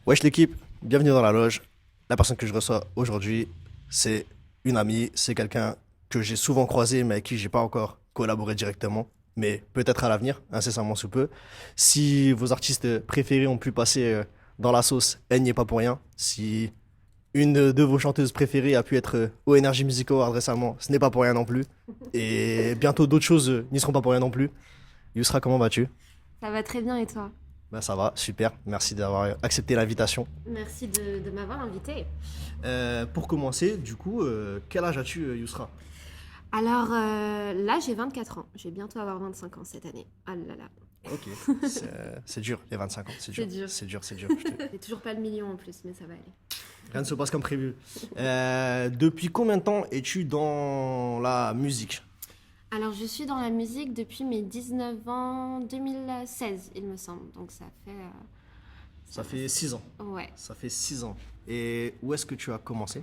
Wesh l'équipe, bienvenue dans la loge. La personne que je reçois aujourd'hui, c'est une amie, c'est quelqu'un que j'ai souvent croisé mais avec qui j'ai pas encore collaboré directement, mais peut-être à l'avenir, incessamment sous peu. Si vos artistes préférés ont pu passer dans la sauce, elle n'y est pas pour rien. Si une de vos chanteuses préférées a pu être au Energy Music Award récemment, ce n'est pas pour rien non plus. Et bientôt d'autres choses n'y seront pas pour rien non plus. Yousra, comment vas-tu? Ça va très bien et toi? Ben ça va, super. Merci d'avoir accepté l'invitation. Merci de m'avoir invité. Pour commencer, du coup, quel âge as-tu, Yousra? Alors là, j'ai 24 ans. Je vais bientôt avoir 25 ans cette année. Ah là là, Ok, c'est dur, les 25 ans, c'est dur. c'est dur. C'est dur, c'est dur. J'ai toujours pas le million en plus, mais ça va aller. Rien ne se passe comme prévu. Depuis combien de temps es-tu dans la musique? Alors, je suis dans la musique depuis mes 19 ans, 2016, il me semble. Donc, ça fait. Ça fait 6 ans. Ouais. Ça fait 6 ans. Et où est-ce que tu as commencé?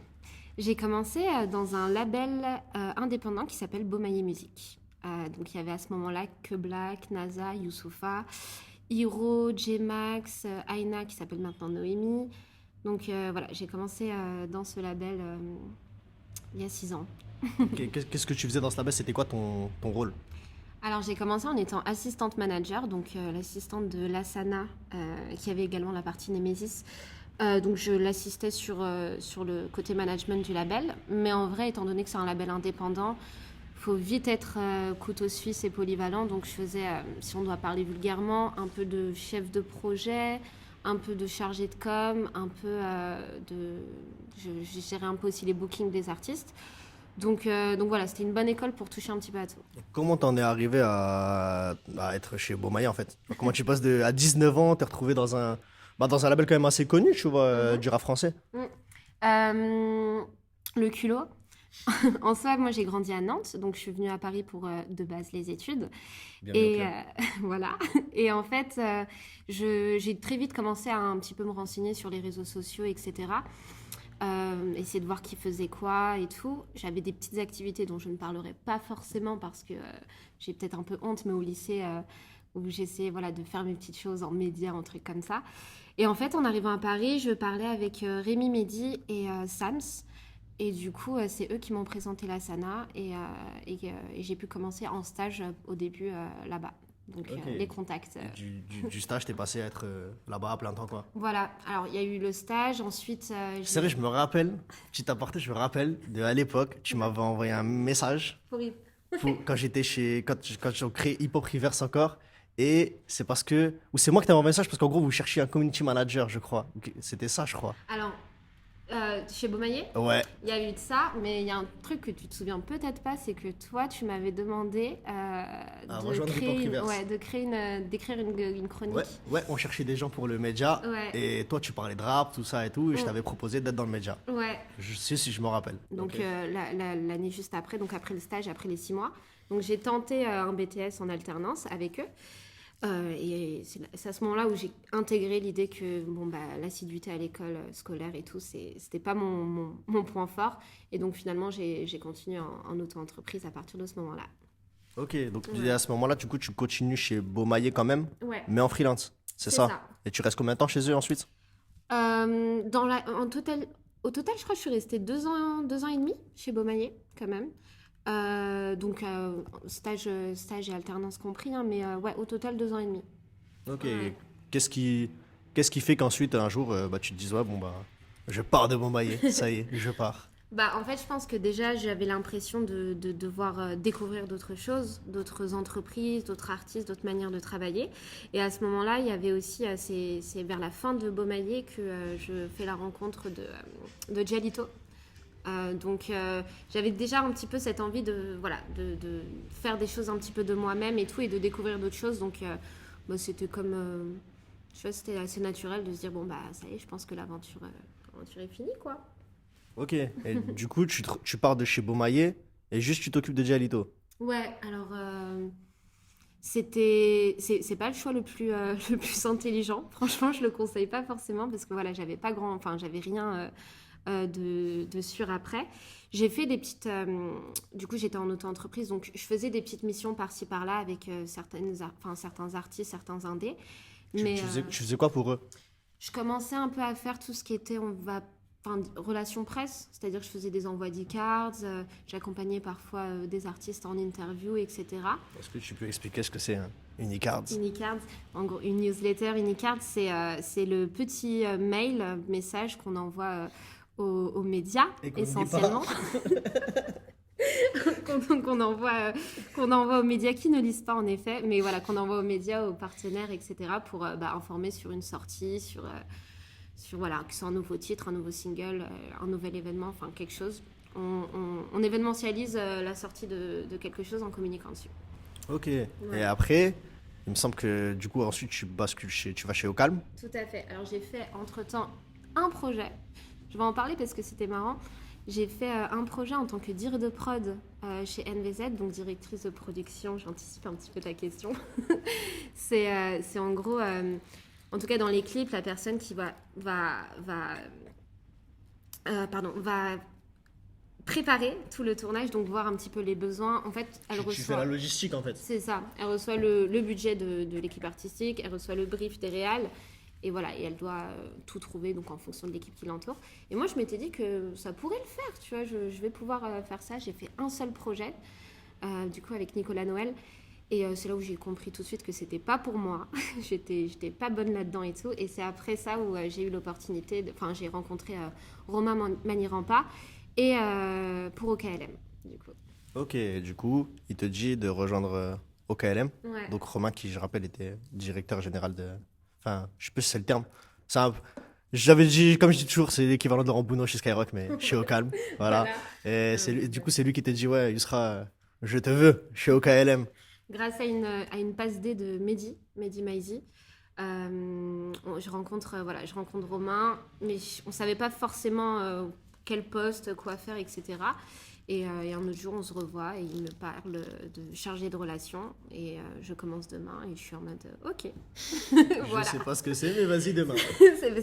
J'ai commencé dans un label indépendant qui s'appelle Beaumaillé Musique. Donc, il y avait à ce moment-là que Black, NASA, Youssoupha, Hiro, J-Max, Aina qui s'appelle maintenant Noémie. Donc voilà, j'ai commencé dans ce label il y a 6 ans. Ok, qu'est-ce que tu faisais dans ce label? C'était quoi ton rôle? Alors j'ai commencé en étant assistante manager, donc l'assistante de Lassana, qui avait également la partie Nemesis. Donc je l'assistais sur le côté management du label. Mais en vrai, étant donné que c'est un label indépendant, faut vite être couteau suisse et polyvalent. Donc je faisais, si on doit parler vulgairement, un peu de chef de projet, un peu de chargé de com, un peu de... Je gérais un peu aussi les bookings des artistes. Donc voilà, c'était une bonne école pour toucher un petit peu à tout. Comment t'en es arrivé à être chez Beaumaillé en fait? Comment tu passes à 19 ans, t'es retrouvé dans un label quand même assez connu, tu vois, Mhm. du rap français? Mm. Euh, le culot. En soi, moi j'ai grandi à Nantes, donc je suis venue à Paris pour de base les études. Bienvenue au Et club. voilà. Et en fait, j'ai très vite commencé à un petit peu me renseigner sur les réseaux sociaux, etc. Essayer de voir qui faisait quoi et tout. J'avais des petites activités dont je ne parlerai pas forcément parce que j'ai peut-être un peu honte, mais au lycée, où j'essayais voilà, de faire mes petites choses en médias, en trucs comme ça. Et en fait, en arrivant à Paris, je parlais avec Rémi Mehdi et Sams. Et du coup, c'est eux qui m'ont présenté la Sana et j'ai pu commencer en stage au début là-bas. Donc, Ok. les contacts. Du stage, t'es passé à être là-bas à plein temps, quoi. Voilà. Alors, il y a eu le stage. Ensuite, C'est vrai, je me rappelle, petit aparté, je me rappelle de à l'époque, tu m'avais envoyé un message Horrible. quand j'étais quand j'ai créé Hip Hop Reverse encore. Et c'est parce que, ou c'est moi qui t'avais envoyé un message parce qu'en gros, vous cherchiez un community manager, je crois. C'était ça, je crois. Alors, chez Beaumaillé, Ouais. il y a eu de ça, mais il y a un truc que tu te souviens peut-être pas, c'est que toi, tu m'avais demandé Rejoindre Hip Hop Reverse. d'écrire une chronique. Ouais, ouais, on cherchait des gens pour le média. Ouais, Et toi, tu parlais de rap, tout ça et tout. Et je Mm. t'avais proposé d'être dans le média. ouais. Je sais si je me rappelle. Donc Ok. l'année juste après, donc après le stage, après les 6 mois. Donc j'ai tenté un BTS en alternance avec eux. Et c'est à ce moment-là où j'ai intégré l'idée que bon, bah, l'assiduité à l'école scolaire et tout, c'était pas mon point fort. Et donc finalement, j'ai continué en auto-entreprise à partir de ce moment-là. Ok, donc Ouais. à ce moment-là, du coup, tu continues chez Beaumaillé quand même, Ouais, mais en freelance. C'est c'est ça. ça. Et tu restes combien de temps chez eux ensuite? Au total, je crois que je suis restée 2 ans et demi chez Beaumaillé, quand même. Donc, stage et alternance compris, hein, mais ouais, au total 2 ans et demi. Ok. Ouais. Qu'est-ce qui, qu'est-ce qui fait qu'ensuite, un jour, bah, tu te dises, ouais, bon, bah, je pars de Bombaye. Ça y est, je pars. Bah, en fait, je pense que déjà, j'avais l'impression de devoir découvrir d'autres choses, d'autres entreprises, d'autres artistes, d'autres manières de travailler. Et à ce moment-là, il y avait aussi, c'est vers la fin de Beaumaillé que je fais la rencontre de Gialito. Donc, j'avais déjà un petit peu cette envie voilà, de faire des choses un petit peu de moi-même et tout, et de découvrir d'autres choses. Donc, bah, c'était comme, tu vois, c'était assez naturel de se dire, bon, bah, ça y est, je pense que l'aventure est finie, quoi. Ok. Et du coup, tu pars de chez Beaumaillé et juste tu t'occupes de Dialito. Ouais, alors c'est pas le choix le plus intelligent. Franchement, je le conseille pas forcément parce que voilà, j'avais rien de sûr après. J'ai fait des petites, du coup, j'étais en auto-entreprise, donc je faisais des petites missions par-ci par-là avec certains artistes, certains indés. Tu, Mais tu faisais, tu faisais quoi pour eux? Je commençais un peu à faire tout ce qui était, relations presse, c'est-à-dire que je faisais des envois d'e-cards, j'accompagnais parfois des artistes en interview, etc. Est-ce que tu peux expliquer ce que c'est une e-card? Une e-card, en gros, une newsletter, une e-card, c'est le petit mail, message qu'on envoie aux médias, Et qu'on essentiellement. qu'on envoie aux médias qui ne lisent pas en effet, mais voilà, qu'on envoie aux médias, aux partenaires, etc. pour informer sur une sortie, sur voilà, que ce soit un nouveau titre, un nouveau single, un nouvel événement, enfin quelque chose. On événementialise la sortie de quelque chose en communiquant dessus. Ok. Ouais. Et après, il me semble que du coup, ensuite, tu vas chez Au Calme. Tout à fait. Alors j'ai fait entre-temps un projet. Je vais en parler parce que c'était marrant. J'ai fait un projet en tant que dir de prod chez NVZ, donc directrice de production. J'anticipe un petit peu ta question. C'est en gros, en tout cas dans les clips, la personne qui va préparer tout le tournage, donc voir un petit peu les besoins. En fait, elle Tu fais reçoit... la logistique en fait. C'est ça. Elle reçoit le budget de l'équipe artistique, elle reçoit le brief des réals. Et voilà, et elle doit tout trouver donc en fonction de l'équipe qui l'entoure. Et moi, je m'étais dit que ça pourrait le faire, tu vois, je vais pouvoir faire ça. J'ai fait un seul projet, du coup, avec Nicolas Noël. Et c'est là où j'ai compris tout de suite que c'était pas pour moi. j'étais pas bonne là-dedans et tout. Et c'est après ça où j'ai eu l'opportunité, enfin, j'ai rencontré Romain Manirampa et pour OKLM, du coup. Ok, du coup, il te dit de rejoindre OKLM. Ouais. Donc Romain, qui je rappelle, était directeur général de... Enfin, je sais pas si c'est le terme. J'avais dit, comme je dis toujours, c'est l'équivalent de Laurent Bounot chez Skyrock, mais chez Au Calme. Voilà. Et du coup, c'est lui qui t'a dit, ouais, Yousra, je te veux chez OKLM. Grâce à une passe D de Mehdi Maizi, je rencontre Romain, mais on savait pas forcément quel poste, quoi faire, etc. Et un autre jour, on se revoit et il me parle de chargé de relations. Et je commence demain et je suis en mode OK. Je sais pas ce que c'est, mais vas-y demain.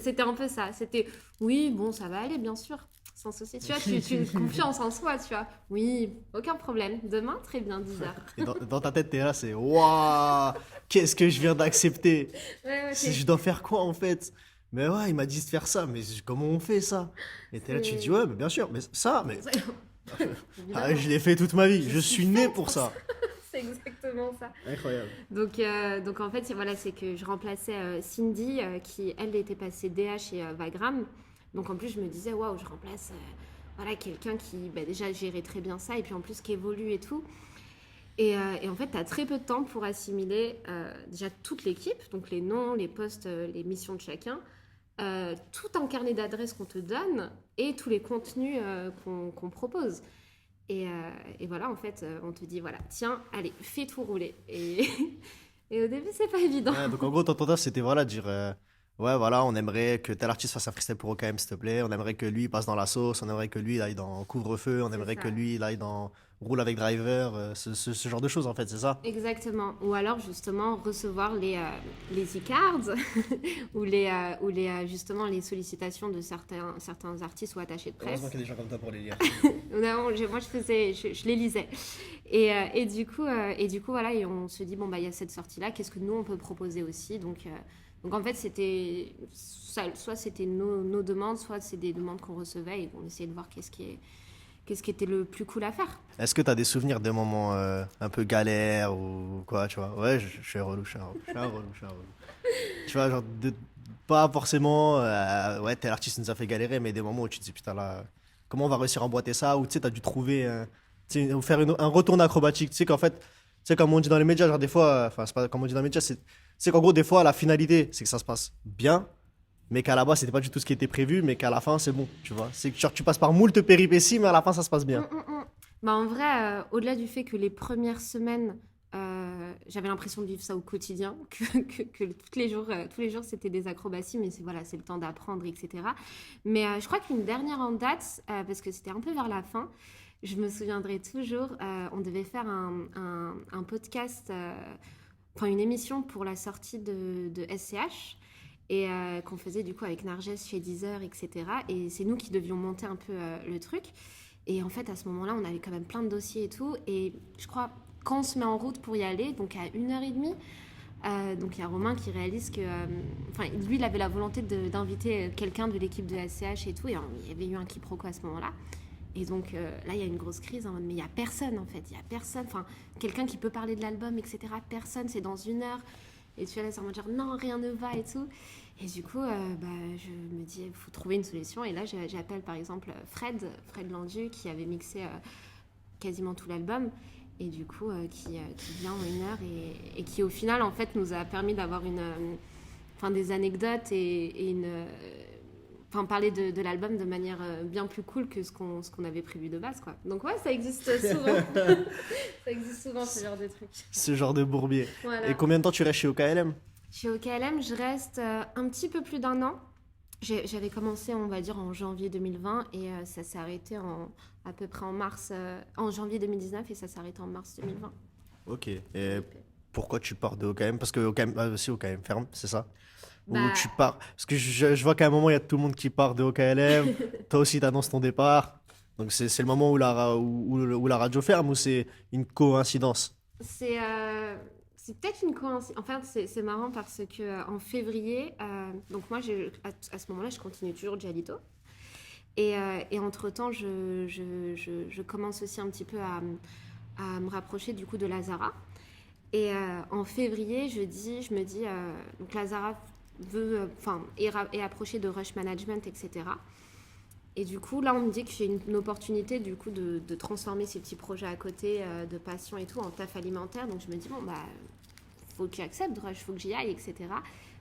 C'était un peu ça. C'était oui, bon, ça va aller, bien sûr. Sans souci. Tu vois, tu confiance en soi, tu vois. Oui, aucun problème. Demain, très bien, 10h. Et dans ta tête, t'es là, c'est waouh, qu'est-ce que je viens d'accepter? Ouais, Je dois faire quoi en fait? Mais ouais, il m'a dit de faire ça, mais comment on fait ça? Et t'es là, tu te dis, ouais, mais bien sûr, mais ça, mais je l'ai fait toute ma vie, je suis né pour ça. C'est exactement ça. Incroyable. Donc en fait, voilà, c'est que je remplaçais Cindy, qui, elle, était passée DA chez Vagram. Donc en plus, je me disais, waouh, je remplace voilà, quelqu'un qui déjà gérait très bien ça, et puis en plus qui évolue et tout. Et en fait, tu as très peu de temps pour assimiler déjà toute l'équipe, donc les noms, les postes, les missions de chacun, tout un carnet d'adresses qu'on te donne et tous les contenus qu'on propose. Et voilà, en fait, on te dit, voilà, tiens, allez, fais tout rouler. Et au début, c'est pas évident. Ouais, donc en gros, ton taf, c'était voilà, dire ouais, voilà, on aimerait que tel artiste fasse un freestyle pour OKM, s'il te plaît. On aimerait que lui passe dans la sauce. On aimerait que lui il aille dans Couvre-feu. On aimerait ça. que lui il aille dans Roule avec Driver. Ce genre de choses, en fait, c'est ça? Exactement. Ou alors, justement, recevoir les e-cards ou justement, les sollicitations de certains artistes ou attachés de presse. Heureusement qu'il y a des gens comme toi pour les lire. Non, moi, je les lisais. Et du coup, voilà, et on se dit, bon, il y a cette sortie-là, qu'est-ce que nous, on peut proposer aussi? Donc en fait, c'était soit c'était nos demandes, soit c'est des demandes qu'on recevait et on essayait de voir qu'est-ce qui était le plus cool à faire. Est-ce que tu as des souvenirs de moments un peu galères ou quoi, tu vois? Ouais, je suis un relou, je suis un relou. Tu vois, genre, pas forcément, ouais, tel artiste nous a fait galérer, mais des moments où tu te dis, putain, là, comment on va réussir à emboîter ça? Ou tu sais, tu as dû trouver, tu sais, ou faire un retour acrobatique. Tu sais qu'en fait, tu sais, comme on dit dans les médias, genre des fois, enfin, c'est pas comme on dit dans les médias, c'est qu'en gros, des fois, la finalité, c'est que ça se passe bien, mais qu'à la base, c'était pas du tout ce qui était prévu, mais qu'à la fin, c'est bon, tu vois. C'est que genre, tu passes par moult péripéties, mais à la fin, ça se passe bien. En vrai, au-delà du fait que les premières semaines, j'avais l'impression de vivre ça au quotidien, que tous les jours c'était des acrobaties, mais c'est le temps d'apprendre, etc. Mais je crois qu'une dernière en date, parce que c'était un peu vers la fin, je me souviendrai toujours, on devait faire un podcast, enfin une émission pour la sortie de SCH, et qu'on faisait du coup avec Narges chez Deezer, etc. Et c'est nous qui devions monter un peu le truc. Et en fait, à ce moment-là, on avait quand même plein de dossiers et tout. Et je crois, quand on se met en route pour y aller, donc à 1h30, Donc il y a Romain qui réalise que, enfin lui il avait la volonté d'inviter quelqu'un de l'équipe de SCH et tout, et il y avait eu un quiproquo à ce moment-là. Et donc là il y a une grosse crise en mode mais il y a personne en fait, il y a personne, enfin quelqu'un qui peut parler de l'album etc. Personne, c'est dans 1 heure. Et tu es là en mode genre non rien ne va et tout. Et du coup je me dis il faut trouver une solution. Et là j'appelle par exemple Fred Landu qui avait mixé quasiment tout l'album et du coup qui vient en 1 heure et qui au final en fait nous a permis d'avoir des anecdotes et parler de l'album de manière bien plus cool que ce qu'on avait prévu de base quoi. Donc ouais ça existe souvent. Ça existe souvent ce genre de truc. Ce genre de bourbier. Voilà. Et combien de temps tu restes chez OKLM? Chez OKLM je reste un petit peu plus d'1 an. J'avais commencé, on va dire, en janvier 2020 et ça s'est arrêté à peu près en janvier 2019 et ça s'est arrêté en mars 2020. Ok. Et pourquoi tu pars de OKM? Parce que OKM, aussi OKM ferme, c'est ça? Ou Bah, tu pars? Parce que je vois qu'à un moment, il y a tout le monde qui part de OKLM. Toi aussi, tu annonces ton départ. Donc c'est le moment où la radio ferme ou c'est une coïncidence? c'est peut-être une coïncidence. En fait, c'est marrant parce que en février, donc moi, à ce moment-là, je continue toujours Jalito. Et entre-temps, je commence aussi un petit peu à me rapprocher du coup de Lazara. Et en février, je me dis, donc Lazara est approché de Rush Management, etc. Et du coup, là, on me dit que j'ai une opportunité du coup de transformer ces petits projets à côté de passion et tout en taf alimentaire. Donc je me dis, bon, bah, faut que j'accepte Rush, faut que j'y aille, etc.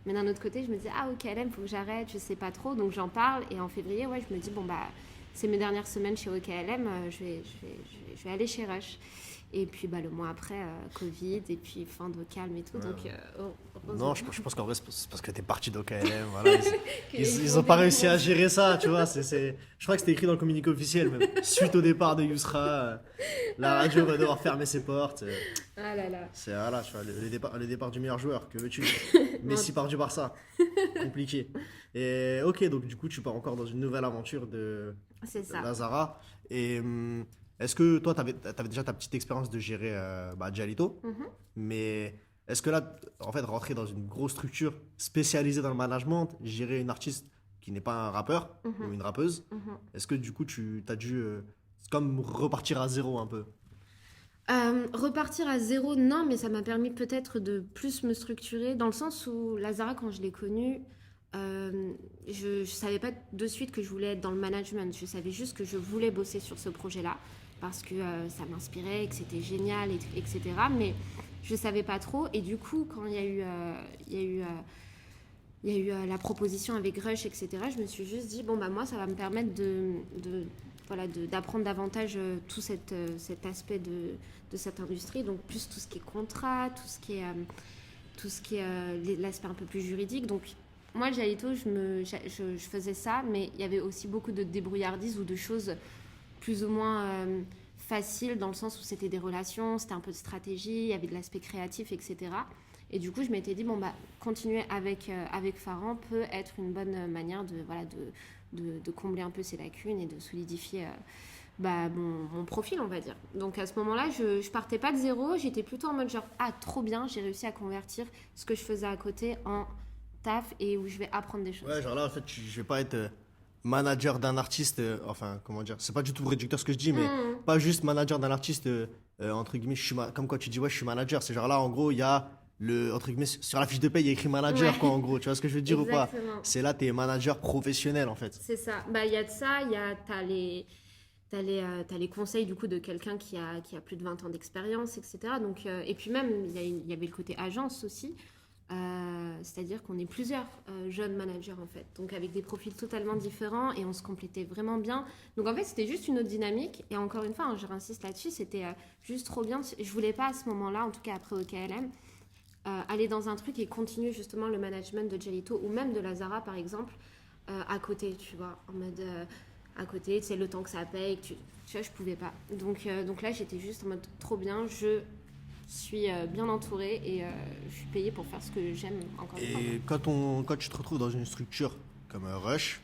Mais d'un autre côté, je me dis, ah, ok, OKLM, faut que j'arrête, je sais pas trop. Donc j'en parle. Et en février, ouais, je me dis, bon, bah, c'est mes dernières semaines chez OKLM, je vais aller chez Rush. Et puis bah, le mois après, Covid, et puis fin de calme et tout. Ouais. Donc, Non, je pense qu'en vrai, c'est parce que t'es parti d'OKLM. Voilà, ils ont pas réussi à gérer ça, tu vois. Je crois que c'était écrit dans le communiqué officiel, même. Suite au départ de Yousra, la radio va devoir fermer ses portes. Ah là là. C'est voilà, tu vois, le départ du meilleur joueur, que veux-tu? Messi part du Barça. Compliqué. Et ok, donc du coup, tu pars encore dans une nouvelle aventure de C'est ça. Lazara. Et est-ce que toi, t'avais déjà ta petite expérience de gérer Jalito, Mhm. mais est-ce que là, en fait, rentrer dans une grosse structure spécialisée dans le management, gérer une artiste qui n'est pas un rappeur ou une rappeuse, Mhm. est-ce que du coup, tu as dû comme repartir à zéro un peu? Repartir à zéro, non, mais ça m'a permis peut-être de plus me structurer, dans le sens où Lazara, quand je l'ai connue, je savais pas de suite que je voulais être dans le management. Je savais juste que je voulais bosser sur ce projet-là parce que ça m'inspirait, que c'était génial, etc. Mais je savais pas trop. Et du coup, quand il y a eu la proposition avec Rush, etc., je me suis juste dit, bon, bah moi, ça va me permettre d'apprendre davantage cet aspect de cette industrie. Donc, plus tout ce qui est contrat, tout ce qui est l'aspect un peu plus juridique. Donc, moi, Jalito, je faisais ça, mais il y avait aussi beaucoup de débrouillardise ou de choses plus ou moins faciles dans le sens où c'était des relations, c'était un peu de stratégie, il y avait de l'aspect créatif, etc. Et du coup, je m'étais dit, bon, bah, continuer avec Farhan peut être une bonne manière de combler un peu ces lacunes et de solidifier mon profil, on va dire. Donc à ce moment-là, je partais pas de zéro, j'étais plutôt en mode genre, ah, trop bien, j'ai réussi à convertir ce que je faisais à côté en taf et où je vais apprendre des choses. Ouais, genre là, en fait, je vais pas être manager d'un artiste, enfin, comment dire, c'est pas du tout réducteur ce que je dis, mais pas juste manager d'un artiste, entre guillemets, comme quand tu dis, ouais, je suis manager, c'est genre là, en gros, il y a entre guillemets, sur la fiche de paie, il y a écrit manager, Ouais. quoi, en gros, tu vois ce que je veux dire ou pas? Exactement. C'est là, t'es manager professionnel, en fait. C'est ça. Bah, il y a de ça, t'as les conseils du coup de quelqu'un qui a plus de 20 ans d'expérience, etc. Donc, et puis même, il y avait le côté agence aussi. C'est-à-dire qu'on est plusieurs jeunes managers en fait, donc avec des profils totalement différents et on se complétait vraiment bien. Donc en fait c'était juste une autre dynamique et encore une fois, hein, je réinsiste là-dessus, c'était juste trop bien. Je voulais pas à ce moment-là, en tout cas après OKLM, aller dans un truc et continuer justement le management de Jalito ou même de Lazara par exemple à côté, tu vois, en mode à côté, c'est le temps que ça paye, tu vois, je pouvais pas. Donc là j'étais juste en mode trop bien, je suis bien entourée et je suis payée pour faire ce que j'aime encore une fois. Et quand tu te retrouves dans une structure comme Rush,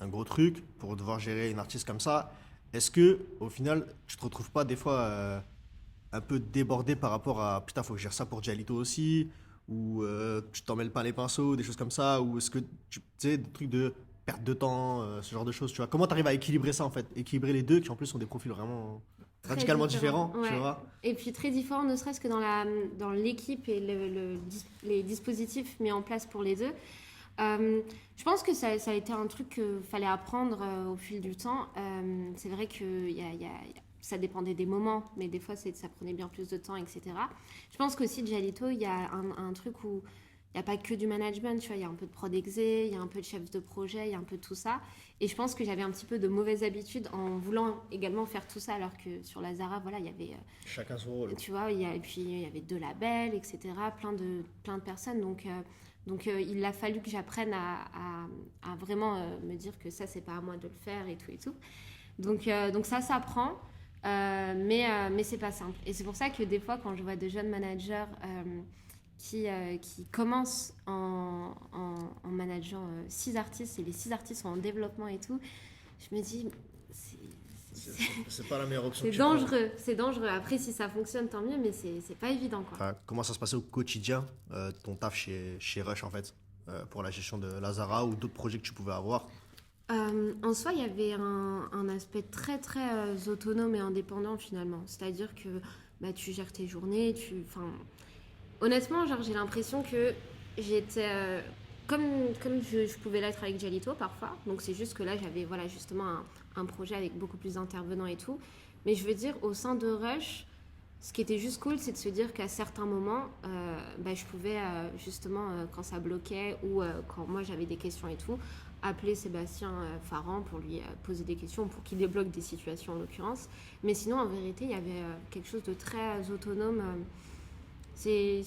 un gros truc, pour devoir gérer une artiste comme ça, est-ce que au final, tu te retrouves pas des fois un peu débordé par rapport à putain, faut que je gère ça pour Jalito aussi, ou tu t'en mêles pas les pinceaux, des choses comme ça, ou est-ce que tu sais, des trucs de perte de temps, ce genre de choses, tu vois. Comment tu arrives à équilibrer ça en fait? Équilibrer les deux qui en plus ont des profils vraiment Très radicalement différent. différents, tu Ouais. vois. Et puis très différent, ne serait-ce que dans l'équipe et les dispositifs mis en place pour les deux. Je pense que ça a été un truc qu'il fallait apprendre au fil du temps. C'est vrai que ça dépendait des moments, mais des fois ça prenait bien plus de temps, etc. Je pense qu'aussi de Jalito, il y a un truc où il n'y a pas que du management, tu vois, il y a un peu de prod exé, il y a un peu de chef de projet, il y a un peu de tout ça. Et je pense que j'avais un petit peu de mauvaises habitudes en voulant également faire tout ça, alors que sur la Zara, voilà, il y avait Chacun son rôle. tu vois, et puis il y avait deux labels, etc., plein de personnes. Donc il a fallu que j'apprenne à vraiment me dire que ça, c'est pas à moi de le faire et tout et tout. Donc ça s'apprend, mais c'est pas simple. Et c'est pour ça que des fois, quand je vois de jeunes managers qui commencent en manageant 6 artistes, et les 6 artistes sont en développement et tout, je me dis, c'est C'est pas la meilleure option c'est que tu prends. dangereux, c'est dangereux. Après, si ça fonctionne, tant mieux, mais c'est pas évident, quoi. Enfin, comment ça se passait au quotidien, ton taf chez Rush en fait, pour la gestion de Lazara ou d'autres projets que tu pouvais avoir? En soi, il y avait un aspect très très autonome et indépendant finalement. C'est-à-dire que bah, tu gères tes journées, enfin, honnêtement, genre, j'ai l'impression que j'étais comme je pouvais l'être avec Jalito parfois. Donc c'est juste que là, j'avais voilà, justement un projet avec beaucoup plus d'intervenants et tout. Mais je veux dire, au sein de Rush, ce qui était juste cool, c'est de se dire qu'à certains moments, bah, je pouvais justement, quand ça bloquait ou quand moi j'avais des questions et tout, appeler Sébastien Farran pour lui poser des questions, pour qu'il débloque des situations en l'occurrence. Mais sinon, en vérité, il y avait quelque chose de très autonome. C'était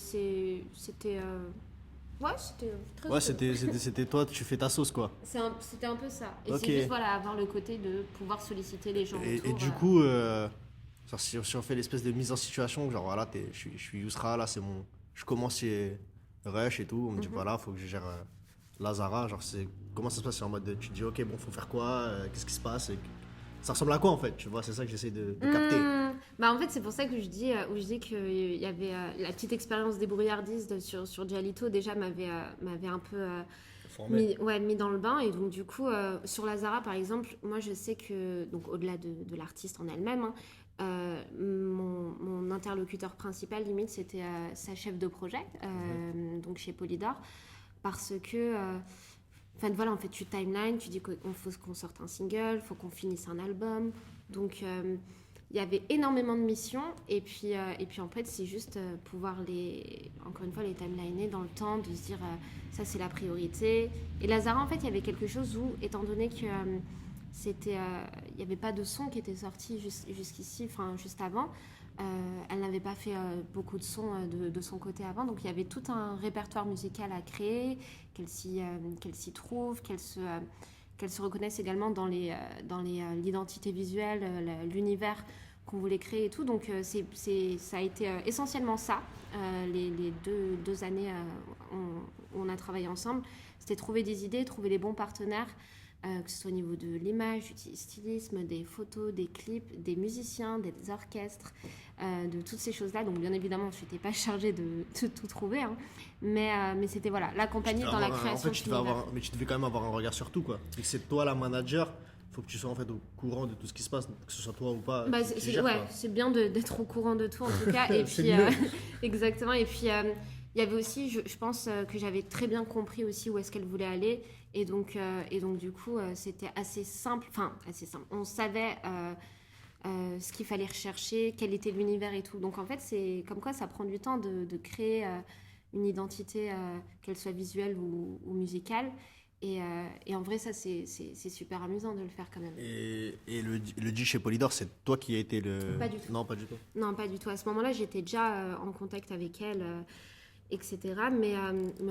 ouais, c'était très Ouais, autonome. c'était toi, tu fais ta sauce quoi. C'était un peu ça. Et Ok. c'est juste voilà, avoir le côté de pouvoir solliciter les gens Et autour. du coup, genre, si on fait l'espèce de mise en situation, genre voilà, je suis Yousra, là c'est mon. Je commence chez Rush et tout, on me dit Mhm. voilà, faut que je gère Lazara, genre comment ça se passe? C'est en mode tu te dis ok, bon, faut faire quoi, qu'est-ce qui se passe, ça ressemble à quoi en fait, tu vois, c'est ça que j'essaie de capter. Bah en fait, c'est pour ça que je dis qu'il y avait la petite expérience débrouillardise sur Jalito déjà m'avait un peu Formé. mis dans le bain. Et donc, du coup, sur la Zara, par exemple, moi, je sais que, donc, au-delà de l'artiste en elle-même, hein, mon interlocuteur principal, limite, c'était sa chef de projet, donc chez Polydor, parce que, enfin, voilà, en fait, tu timeline, tu dis qu'il faut qu'on sorte un single, faut qu'on finisse un album. Donc, il y avait énormément de missions. Et puis en fait, c'est juste pouvoir encore une fois, les timeliner dans le temps, de se dire ça, c'est la priorité. Et Lazara, en fait, il y avait quelque chose où, étant donné que il n'y avait pas de son qui était sorti jusqu'ici, enfin, juste avant. Elle n'avait pas fait beaucoup de sons de son côté avant, donc il y avait tout un répertoire musical à créer, qu'elle s'y trouve, qu'elle se reconnaisse également dans l'identité visuelle, l'univers qu'on voulait créer et tout. Donc ça a été essentiellement ça, les deux années où on a travaillé ensemble. C'était trouver des idées, trouver les bons partenaires, que ce soit au niveau de l'image, du stylisme, des photos, des clips, des musiciens, des orchestres, de toutes ces choses-là. Donc bien évidemment, je n'étais pas chargée de tout trouver, hein. Mais c'était voilà, l'accompagner dans la création En fait, de cet univers. mais tu devais quand même avoir un regard sur tout quoi. Et que c'est toi la manager, faut que tu sois en fait au courant de tout ce qui se passe, que ce soit toi ou pas, Bah, qui gère, ouais, quoi. c'est bien d'être au courant de tout en tout cas. Et C'est puis, mieux. exactement. Et puis, il y avait aussi, je pense que j'avais très bien compris aussi où est-ce qu'elle voulait aller. Et donc du coup, c'était assez simple. Enfin, assez simple. On savait ce qu'il fallait rechercher, quel était l'univers et tout. Donc en fait, c'est comme quoi ça prend du temps de créer une identité, qu'elle soit visuelle ou musicale. Et en vrai, ça, c'est super amusant de le faire quand même. Et le deal chez Polydor, c'est toi qui a été le. Pas du tout. Non, pas du tout. Non, pas du tout. À ce moment-là, j'étais déjà en contact avec elle, etc. Mais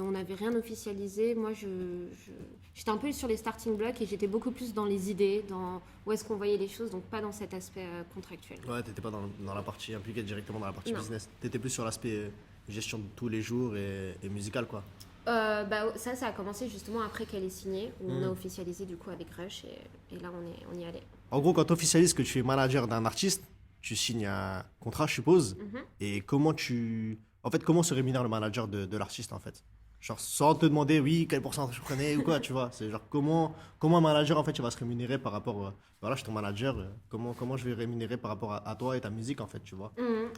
on n'avait rien officialisé. Moi, j'étais un peu sur les starting blocks et j'étais beaucoup plus dans les idées, dans où est-ce qu'on voyait les choses, donc pas dans cet aspect contractuel. Ouais, t'étais pas dans la partie impliquée directement dans la partie Non. business. T'étais plus sur l'aspect gestion de tous les jours et musical quoi. Bah, ça a commencé justement après qu'elle ait signé, où on a officialisé du coup avec Rush et là on y allait. En gros, quand tu officialises que tu es manager d'un artiste, tu signes un contrat, je suppose. Et comment tu En fait, comment se rémunère le manager de l'artiste, en fait? Genre, sans te demander, oui, quel pourcentage je prenais ou quoi, tu vois. C'est genre, comment un manager, en fait, il va se rémunérer par rapport. Voilà, je suis ton manager, comment je vais rémunérer par rapport à toi et ta musique, en fait, tu vois.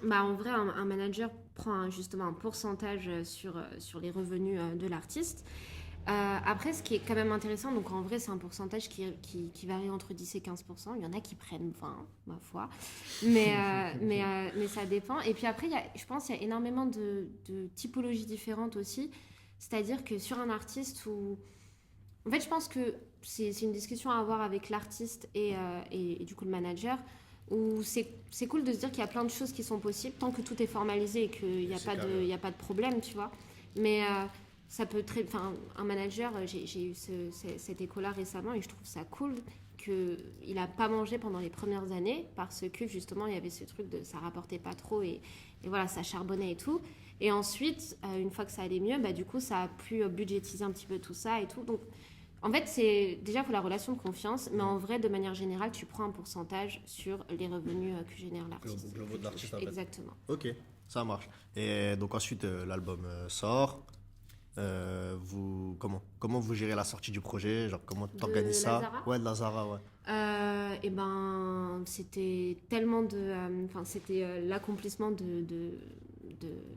Bah, en vrai, un manager prend justement un pourcentage sur les revenus de l'artiste. Après, ce qui est quand même intéressant, donc en vrai, c'est un pourcentage qui varie entre 10 et 15%. Il y en a qui prennent 20, ma foi. Mais ça dépend. Et puis après, je pense qu'il y a énormément de typologies différentes aussi. C'est-à-dire que sur un artiste où... En fait, je pense que c'est une discussion à avoir avec l'artiste et du coup le manager, où c'est cool de se dire qu'il y a plein de choses qui sont possibles tant que tout est formalisé et qu'il n'y a, C'est pas carré, de, il ouais. y a pas de problème, tu vois. Mais ça peut très... Enfin, un manager, j'ai eu cet écho-là récemment et je trouve ça cool qu'il n'a pas mangé pendant les premières années parce que justement il y avait ce truc de ça rapportait pas trop et voilà, ça charbonnait et tout. Et ensuite, une fois que ça allait mieux, bah, du coup, ça a pu budgétiser un petit peu tout ça et tout. Donc, en fait, c'est déjà pour la relation de confiance, mais Mhm. en vrai, de manière générale, tu prends un pourcentage sur les revenus que génère l'artiste. Globaux de l'artiste, en fait. Exactement. Ok, ça marche. Et donc, ensuite, l'album sort. Comment vous gérez la sortie du projet? Genre, comment De t'organises ça? Lazara. Ouais, de Lazara, ouais. Et ben, c'était tellement de. Enfin, c'était l'accomplissement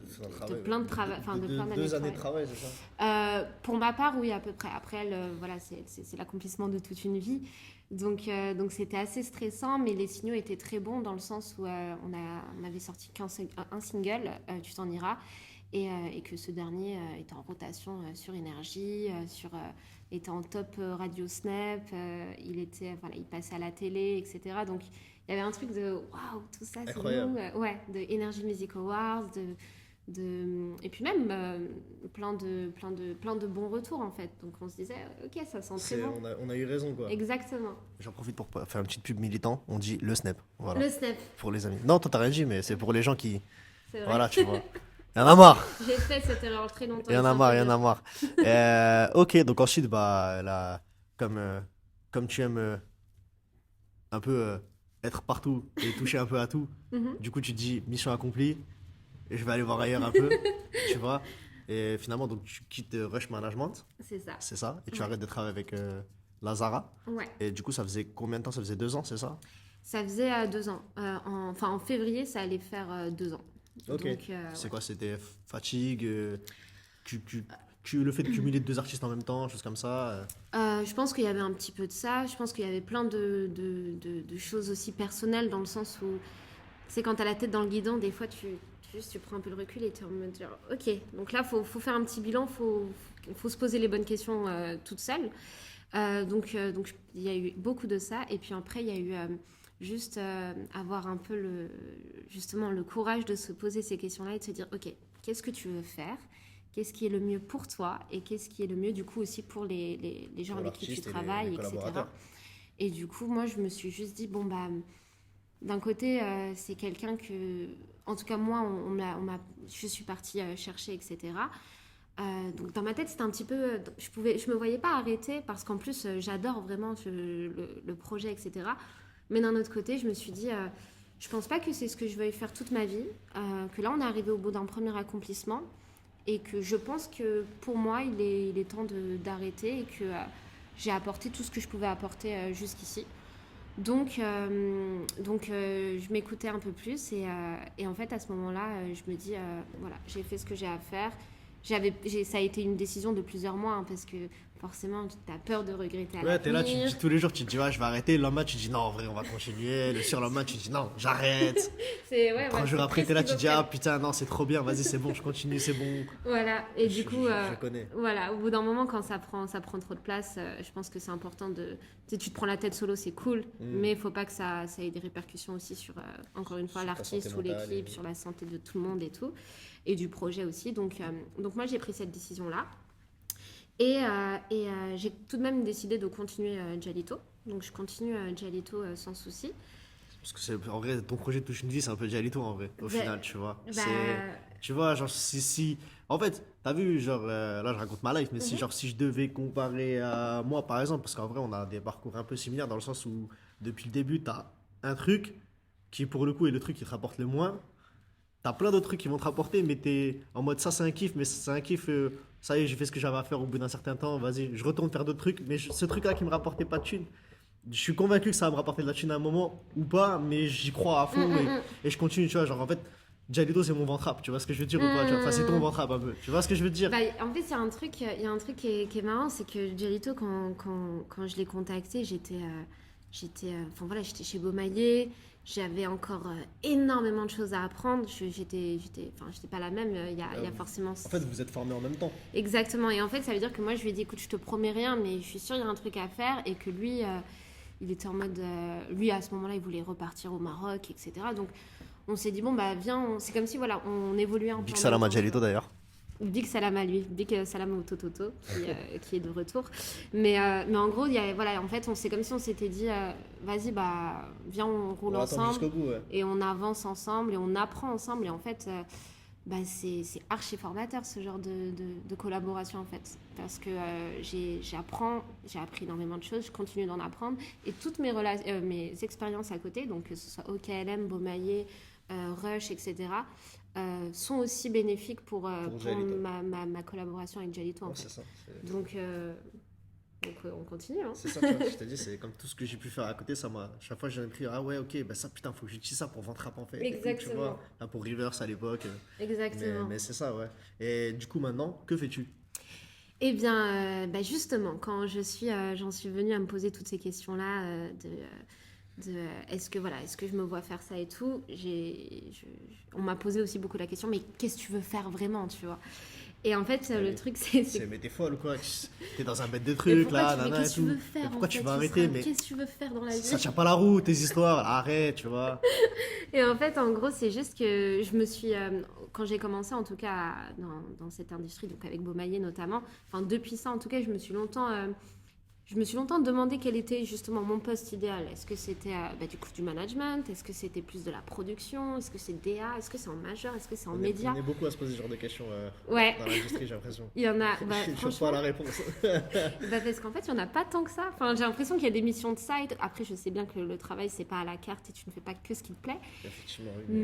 C'est un de travail, plein de travail, enfin, de plein d'années de deux années de travail. travail, c'est ça? Pour ma part, oui, à peu près. Après, elle, voilà, c'est l'accomplissement de toute une vie. Donc c'était assez stressant, mais les signaux étaient très bons dans le sens où on avait sorti un single, Tu t'en iras, et que ce dernier était en rotation sur Énergie, était en top Radio Snap, voilà, il passait à la télé, etc. Donc il y avait un truc de waouh, tout ça, c'est Incroyable. nous, ouais, de Energy Music Awards, et puis même plein de bons retours en fait. Donc on se disait, ok, ça sent très bon. On a eu raison, quoi. Exactement. J'en profite pour faire une petite pub militant. On dit le Snap. Voilà. Le Snap, Pour les amis. Non, toi, t'as rien dit, mais c'est pour les gens qui. c'est vrai. Voilà, tu vois. Il y en a marre. J'ai fait cette erreur très longtemps. Il y en et a c'est un marre, peu il y en dur. a marre. Ok, donc ensuite, bah, comme, euh, comme tu aimes un peu être partout et toucher un peu à tout, Mhm. du coup, tu te dis mission accomplie, et je vais aller voir ailleurs un peu, tu vois. Et finalement, donc, tu quittes Rush Management, C'est ça. c'est ça, et tu Ouais. arrêtes de travailler avec Lazara. Ouais. Et du coup, ça faisait combien de temps? Ça faisait 2 ans, c'est ça? Ça faisait 2 ans. En février, ça allait faire 2 ans. Ok. Donc, C'est ouais. quoi? C'était fatigue, tu, tu, le fait de cumuler deux artistes en même temps, choses comme ça. Je pense qu'il y avait un petit peu de ça. Je pense qu'il y avait plein de choses aussi personnelles dans le sens où, c'est quand t'as la tête dans le guidon, des fois, tu prends un peu de recul et tu es en mode genre, ok, donc là, faut faire un petit bilan, faut se poser les bonnes questions toute seule. Donc, il y a eu beaucoup de ça. Et puis après, il y a eu juste avoir un peu justement le courage de se poser ces questions-là et de se dire, ok, qu'est-ce que tu veux faire? Qu'est-ce qui est le mieux pour toi? Et qu'est-ce qui est le mieux du coup aussi pour les gens Pour avec qui tu l'artiste et les travailles, etc. collaborateurs. Et du coup, moi, je me suis juste dit, bon, bah, d'un côté, c'est quelqu'un que, en tout cas, moi, je suis partie chercher, etc. Donc dans ma tête, c'était un petit peu, je me voyais pas arrêter parce qu'en plus, j'adore vraiment le projet, etc. Mais d'un autre côté, je me suis dit, je pense pas que c'est ce que je veuille faire toute ma vie, que là, on est arrivé au bout d'un premier accomplissement et que je pense que pour moi, il est temps d'arrêter et que j'ai apporté tout ce que je pouvais apporter jusqu'ici. Donc, je m'écoutais un peu plus et en fait, à ce moment-là, je me dis, voilà, j'ai fait ce que j'ai à faire. Ça a été une décision de plusieurs mois hein, parce que forcément, tu as peur de regretter à Ouais, t'es là, tu te l'avenir. dis tous les jours, tu te dis, ouais, je vais arrêter. Le lendemain, tu te dis, non, en vrai, on va continuer. Le surlendemain, tu te dis, non, j'arrête. Ouais, Trois voilà, jours c'est après, très t'es là, tu te dis, ah schizophrène. putain, non, c'est trop bien, vas-y, c'est bon, je continue, c'est bon. Voilà, et du coup, Je connais. voilà, au bout d'un moment, quand ça prend trop de place, je pense que c'est important de. Tu sais, tu te prends la tête solo, c'est cool, Mm. mais il faut pas que ça ait des répercussions aussi sur, encore une fois, Sur ta santé l'artiste ou mentale. l'équipe, sur la santé de tout le monde et tout, et du projet aussi. Donc moi, j'ai pris cette décision-là. Et j'ai tout de même décidé de continuer Jalito. Donc je continue Jalito sans souci. Parce que c'est, en vrai, ton projet touche une vie, c'est un peu Dialito, en vrai, au Bah, final, tu vois. bah, Tu vois, genre, si. En fait, t'as vu, genre, là, je raconte ma life, mais si, mhm, genre, si je devais comparer à moi, par exemple, parce qu'en vrai, on a des parcours un peu similaires dans le sens où, depuis le début, t'as un truc qui, pour le coup, est le truc qui te rapporte le moins. t'as plein d'autres trucs qui vont te rapporter, mais t'es en mode ça c'est un kiff, mais c'est un kiff, ça y est, j'ai fait ce que j'avais à faire au bout d'un certain temps, vas-y, je retourne faire d'autres trucs, mais ce truc-là qui me rapportait pas de thunes, je suis convaincu que ça va me rapporter de la thune à un moment ou pas, mais j'y crois à fond et je continue, tu vois, genre en fait, Jalido c'est mon ventre rap, tu vois ce que je veux dire ou pas, tu vois, enfin c'est ton ventre rap un peu, tu vois ce que je veux dire? Bah, en fait, il y a un truc qui est marrant, c'est que Gialito, quand je l'ai contacté, enfin voilà, j'étais chez Beaumaillé, j'avais encore énormément de choses à apprendre. Enfin, j'étais pas la même. Il y a forcément. En fait, vous êtes formés en même temps. Exactement. Et en fait, ça veut dire que moi, je lui ai dit, écoute, je te promets rien, mais je suis sûre il y a un truc à faire, et que lui, il était en mode, lui à ce moment-là, il voulait repartir au Maroc, etc. Donc, on s'est dit bon bah viens, c'est comme si voilà, on évoluait un peu. Big en salam même à temps. Jalito d'ailleurs. Big salam à lui, big salam au Tototo qui est de retour. Mais en gros, voilà, en fait, c'est comme si on s'était dit, vas-y, bah, viens, on roule On attend ensemble jusqu'au bout, ouais. et on avance ensemble et on apprend ensemble. Et en fait, bah, c'est archi formateur ce genre de collaboration en fait. Parce que j'ai appris énormément de choses, je continue d'en apprendre. Et toutes mes expériences à côté, donc que ce soit OKLM, Beaumaillé, Rush, etc., sont aussi bénéfiques pour Jalito. ma collaboration avec Jalito en Ouais, fait. c'est ça. Donc on continue. Hein. C'est ça, tu vois, je t'ai dit, c'est comme tout ce que j'ai pu faire à côté, ça m'a. Chaque fois, j'en ai pris, ah ouais, ok, bah ça, putain, faut que j'utilise ça pour vendre rap en fait. Et tout, tu Exactement. vois, là, pour Reverse à l'époque. Exactement. Mais c'est ça, ouais. Et du coup, maintenant, que fais-tu? Eh bien, bah justement, quand j'en suis venue à me poser toutes ces questions-là est-ce que je me vois faire ça et tout, on m'a posé aussi beaucoup la question, mais qu'est-ce que tu veux faire vraiment, tu vois? Et en fait, le truc, Mais t'es folle ou quoi? T'es dans un bête de mais trucs, pourquoi là, mais nana et qu'est-ce que tu tout. veux faire Mais pourquoi en tu fait, vas arrêter? Mais qu'est-ce que tu veux faire dans la vie? ça tient pas la route, tes histoires, arrête, tu vois. Et en fait, en gros, c'est juste que je me suis, quand j'ai commencé en tout cas dans cette industrie, donc avec Beaumaillé notamment, enfin depuis ça en tout cas, je me suis longtemps demandé quel était justement mon poste idéal. Est-ce que c'était du coup du management? Est-ce que c'était plus de la production? Est-ce que c'est DA? Est-ce que c'est en majeur? Est-ce que c'est en média? On est beaucoup à se poser ce genre de questions Ouais, dans l'industrie, j'ai l'impression. il y en a. Je trouve Franchement, pas la réponse. parce qu'en fait, il n'y en a pas tant que ça. Enfin, j'ai l'impression qu'il y a des missions de site. Après, je sais bien que le travail, c'est pas à la carte et tu ne fais pas que ce qui te plaît. Effectivement, oui.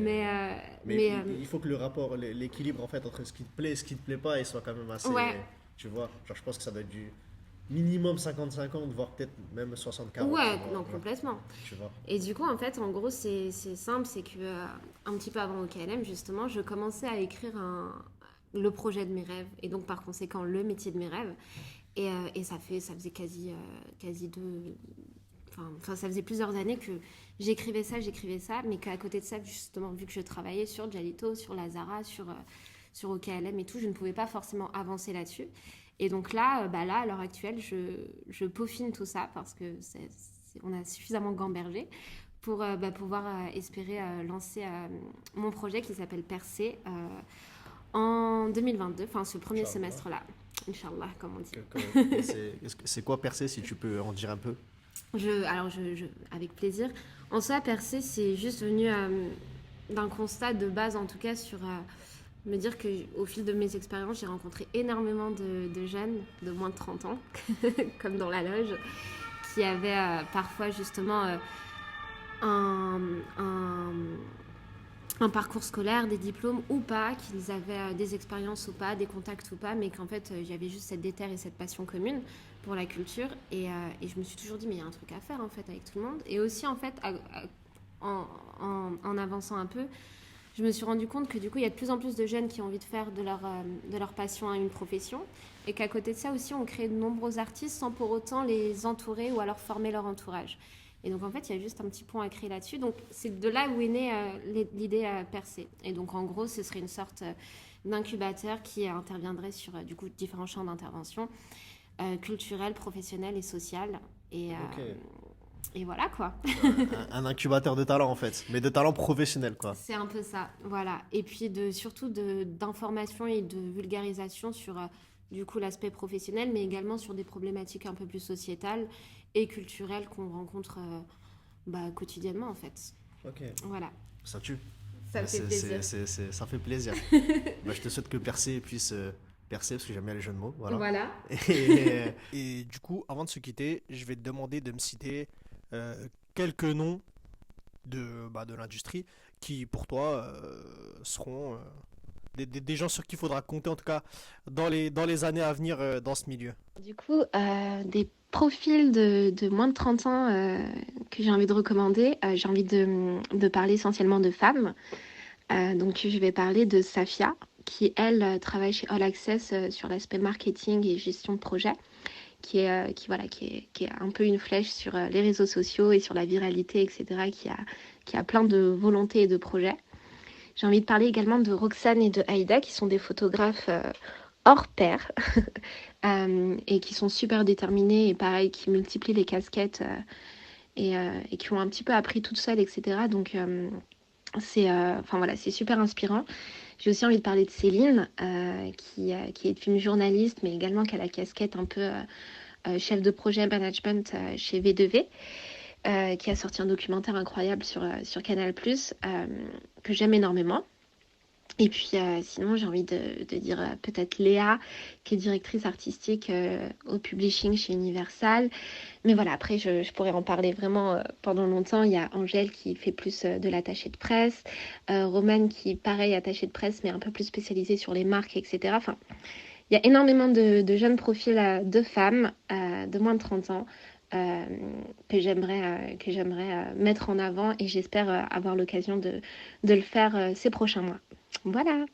Mais Il faut que le rapport, l'équilibre en fait entre ce qui te plaît et ce qui te plaît pas, il soit quand même assez. Ouais. Tu vois, genre je pense que ça doit être du minimum 50-50, voire peut-être même 60-40. ouais, tu vois, non, complètement. Tu vois. Et du coup, en fait, en gros, c'est simple, c'est que un petit peu avant OKLM, justement, je commençais à écrire le projet de mes rêves et donc par conséquent le métier de mes rêves. Et ça faisait quasi deux, enfin, ça faisait plusieurs années que j'écrivais ça, mais qu'à côté de ça, justement, vu que je travaillais sur Jalito, sur Lazara, sur OKLM et tout, je ne pouvais pas forcément avancer là-dessus. Et donc là, à l'heure actuelle, je peaufine tout ça parce que on a suffisamment gambergé pour pouvoir espérer lancer mon projet qui s'appelle Percé en 2022, enfin ce premier Inch'Allah. semestre-là. Inch'Allah, comme on dit. C'est quoi percer si tu peux en dire un peu? Avec plaisir. En soi, Percé, c'est juste venu d'un constat de base, en tout cas, sur me dire qu'au fil de mes expériences, j'ai rencontré énormément de jeunes de moins de 30 ans, comme dans la loge, qui avaient parfois justement un, un, un parcours scolaire, des diplômes ou pas, qu'ils avaient des expériences ou pas, des contacts ou pas, mais qu'en fait, j'avais juste cette déterre et cette passion commune pour la culture. Et je me suis toujours dit, mais il y a un truc à faire en fait avec tout le monde. Et aussi, en fait, en avançant un peu, je me suis rendu compte que du coup, il y a de plus en plus de jeunes qui ont envie de faire de leur passion une profession. Et qu'à côté de ça aussi, on crée de nombreux artistes sans pour autant les entourer ou alors former leur entourage. Et donc, en fait, il y a juste un petit pont à créer là-dessus. Donc, c'est de là où est née l'idée Percé. Et donc, en gros, ce serait une sorte d'incubateur qui interviendrait sur, du coup, différents champs d'intervention, culturels, professionnels et social. Et voilà, quoi. Un incubateur de talent, en fait, mais de talent professionnel, quoi. C'est un peu ça, voilà. Et puis, surtout d'information et de vulgarisation sur, du coup, l'aspect professionnel, mais également sur des problématiques un peu plus sociétales et culturelles qu'on rencontre quotidiennement, en fait. Ok. Voilà. Ça tue. Ça me fait plaisir. Ça fait plaisir. Bah, je te souhaite que percer puisse percer, parce que j'aime bien les jeux de mots. Voilà. Et du coup, avant de se quitter, je vais te demander de me citer quelques noms de l'industrie qui pour toi seront des gens sur qui il faudra compter en tout cas dans les années à venir dans ce milieu? Du coup, des profils de moins de 30 ans que j'ai envie de recommander, j'ai envie de parler essentiellement de femmes. Donc, je vais parler de Safia, qui, elle, travaille chez All Access sur l'aspect marketing et gestion de projet, qui est un peu une flèche sur les réseaux sociaux et sur la viralité, etc., qui a plein de volontés et de projets. J'ai envie de parler également de Roxane et de Aïda, qui sont des photographes hors pair et qui sont super déterminés et pareil, qui multiplient les casquettes et qui ont un petit peu appris toutes seules, etc. Donc, enfin, voilà, c'est super inspirant. J'ai aussi envie de parler de Céline, qui est une journaliste, mais également qui a la casquette un peu chef de projet management chez V2V, qui a sorti un documentaire incroyable sur Canal+, que j'aime énormément. Et puis sinon, j'ai envie de dire peut-être Léa, qui est directrice artistique au publishing chez Universal. Mais voilà, après, je pourrais en parler vraiment pendant longtemps. Il y a Angèle qui fait plus de l'attaché de presse, Romane qui, pareil, attaché de presse, mais un peu plus spécialisée sur les marques, etc. Enfin, il y a énormément de jeunes profils de femmes de moins de 30 ans que j'aimerais mettre en avant et j'espère avoir l'occasion de le faire ces prochains mois. Voilà.